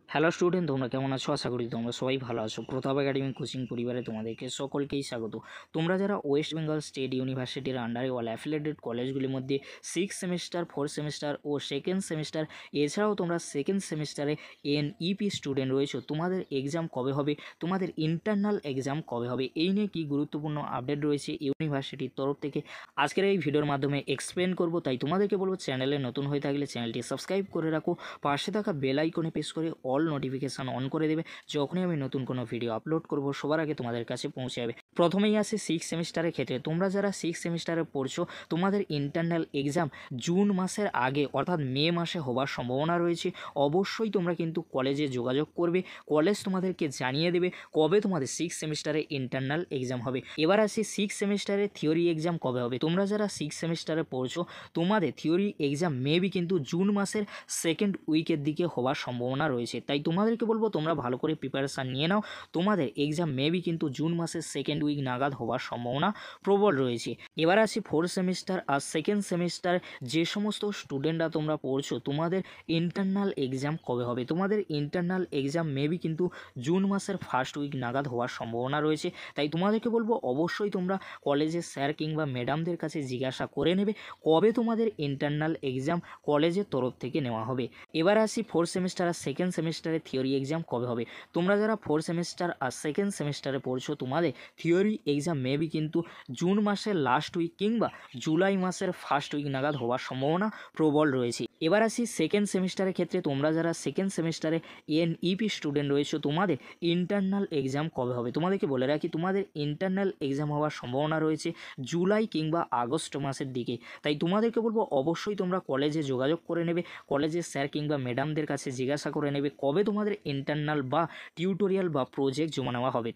Hello student, তোমরা কেমন আছো? আশা করি তোমরা সবাই ভালো আছো। প্রতাপ একাডেমি কোচিং পরিবারে তোমাদেরকে সকলকেই স্বাগত। তোমরা যারা ওয়েস্ট বেঙ্গল স্টেট ইউনিভার্সিটির আন্ডারে অল অ্যাফিলিয়েটেড কলেজগুলির মধ্যে 6 সেমিস্টার, 4 সেমিস্টার ও সেকেন্ড সেমিস্টার, এছাড়াও তোমরা সেকেন্ড সেমিস্টারে এনইপি স্টুডেন্ট রয়েছো, তোমাদের এক্সাম কবে হবে, তোমাদের ইন্টারনাল এক্সাম কবে হবে, এই নিয়ে কি গুরুত্বপূর্ণ আপডেট রয়েছে ইউনিভার্সিটির তরফ থেকে আজকের এই ভিডিওর মাধ্যমে এক্সপ্লেন করব। তাই তোমাদেরকে বলবো, চ্যানেলে নতুন হয়ে থাকলে চ্যানেলটি সাবস্ক্রাইব করে রাখো, পাশে থাকা বেল আইকনে প্রেস করে অল নোটিফিকেশান অন করে দেবে। যখনই আমি নতুন কোনো ভিডিও আপলোড করব সবার আগে তোমাদের কাছে পৌঁছে যাবে। প্রথমেই আসে 6 সেমিস্টারের ক্ষেত্রে। তোমরা যারা 6 সেমিস্টারে পড়ছো, তোমাদের ইন্টারনাল এক্সাম জুন মাসের আগে অর্থাৎ মে মাসে হওয়ার সম্ভাবনা রয়েছে। অবশ্যই তোমরা কিন্তু কলেজে যোগাযোগ করবে, কলেজ তোমাদেরকে জানিয়ে দেবে কবে তোমাদের 6 সেমিস্টারে ইন্টারনাল এক্সাম হবে। এবার আসি 6 সেমিস্টারে থিওরি এক্সাম কবে হবে। তোমরা যারা 6 সেমিস্টারে পড়ছো, তোমাদের থিওরি এক্সাম মেবি কিন্তু জুন মাসের সেকেন্ড উইকের দিকে হওয়ার সম্ভাবনা রয়েছে। তাই তোমাদেরকে বলবো, তোমরা ভালো করে প্রিপারেশান নিয়ে নাও। তোমাদের এক্সাম মেবি কিন্তু জুন মাসের সেকেন্ড উইক নাগাদ হওয়ার সম্ভাবনা প্রবল রয়েছে। এবার আসি 4 সেমিস্টার আর সেকেন্ড সেমিস্টার যে সমস্ত স্টুডেন্টরা তোমরা পড়ছো, তোমাদের ইন্টারনাল এক্সাম কবে হবে। তোমাদের ইন্টারনাল এক্সাম মেবি কিন্তু জুন মাসের ফার্স্ট উইক নাগাদ হওয়ার সম্ভাবনা রয়েছে। তাই তোমাদেরকে বলবো, অবশ্যই তোমরা কলেজের স্যার কিংবা ম্যাডামদের কাছে জিজ্ঞাসা করে নেবে কবে তোমাদের ইন্টারনাল এক্সাম কলেজের তরফ থেকে নেওয়া হবে। এবার আসি 4 সেমিস্টার আর সেকেন্ড সেমিস্টারে থিওরি এক্সাম কবে হবে। তোমরা যারা 4 সেমিস্টার আর সেকেন্ড সেমিস্টারে পড়ছো, তোমাদের থিওরি এক্সাম মেবি কিন্তু জুন মাসের লাস্ট উইক কিংবা জুলাই মাসের ফার্স্ট উইক নাগাদ হওয়ার সম্ভাবনা প্রবল রয়েছে। এবার আসি সেকেন্ড সেমিস্টারের ক্ষেত্রে। তোমরা যারা সেকেন্ড সেমিস্টারে এনইপি স্টুডেন্ট রয়েছো, তোমাদের ইন্টারনাল এক্সাম কবে হবে। তোমাদেরকে বলে রাখি, তোমাদের ইন্টারনাল এক্সাম হওয়ার সম্ভাবনা রয়েছে জুলাই কিংবা আগস্ট মাসের দিকে। তাই তোমাদেরকে বলবো, অবশ্যই তোমরা কলেজে যোগাযোগ করে নেবে, কলেজের স্যার কিংবা ম্যাডামদের কাছে জিজ্ঞাসা করে নেবে কবে তোমাদের ইন্টারনাল বা টিউটোরিয়াল বা প্রজেক্ট জমা নেওয়া হবে।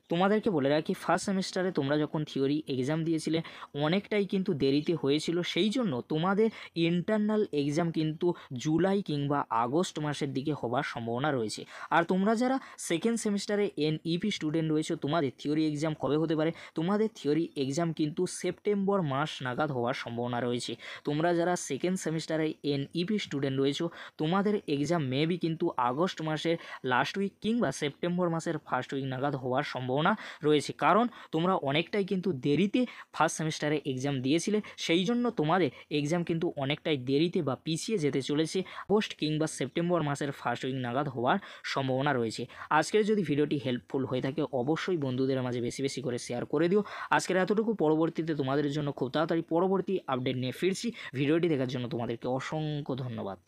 তোমাদেরকে বলে রাখি, ফার্স্ট সেমিস্টারে তোমরা যখন থিওরি এক্সাম দিয়েছিলে অনেকটাই কিন্তু দেরিতে হয়েছিল, সেই জন্য তোমাদের ইন্টারনাল এক্সাম কিন্তু জুলাই কিংবা আগস্ট মাসের দিকে হওয়ার সম্ভাবনা রয়েছে। আর তোমরা যারা সেকেন্ড সেমিস্টারে এনইপি স্টুডেন্ট রয়েছে, তোমাদের থিওরি এক্সাম কবে হতে পারে। তোমাদের থিওরি এক্সাম কিন্তু সেপ্টেম্বর মাস নাগাদ হওয়ার সম্ভাবনা রয়েছে। তোমরা যারা সেকেন্ড সেমিস্টারে এনইপি স্টুডেন্ট রয়েছে, তোমাদের এক্সাম মেবি কিন্তু আগস্ট মাসের লাস্ট উইক কিংবা সেপ্টেম্বর মাসের ফার্স্ট উইক নাগাদ হওয়ার সম্ভাবনা রয়েছে। কারণ তোমরা অনেকটাই কিন্তু দেরিতে ফার্স্ট সেমিস্টারে এক্সাম দিয়েছিলে, সেই জন্য তোমাদের এক্সাম কিন্তু অনেকটাই দেরিতে বা পিছিয়ে যেতে চলেছে। আগস্ট কিংবা সেপ্টেম্বর মাসের ফার্স্ট উইক নাগাদ হওয়ার সম্ভাবনা রয়েছে। আজকের যদি ভিডিওটি হেল্পফুল হয়ে থাকে, অবশ্যই বন্ধুদের মাঝে বেশি বেশি করে শেয়ার করে দিও। আজকের এতটুকু। পরবর্তীতে তোমাদের জন্য খুব তাড়াতাড়ি পরবর্তী আপডেট নিয়ে ফিরছি। ভিডিওটি দেখার জন্য তোমাদেরকে অসংখ্য ধন্যবাদ।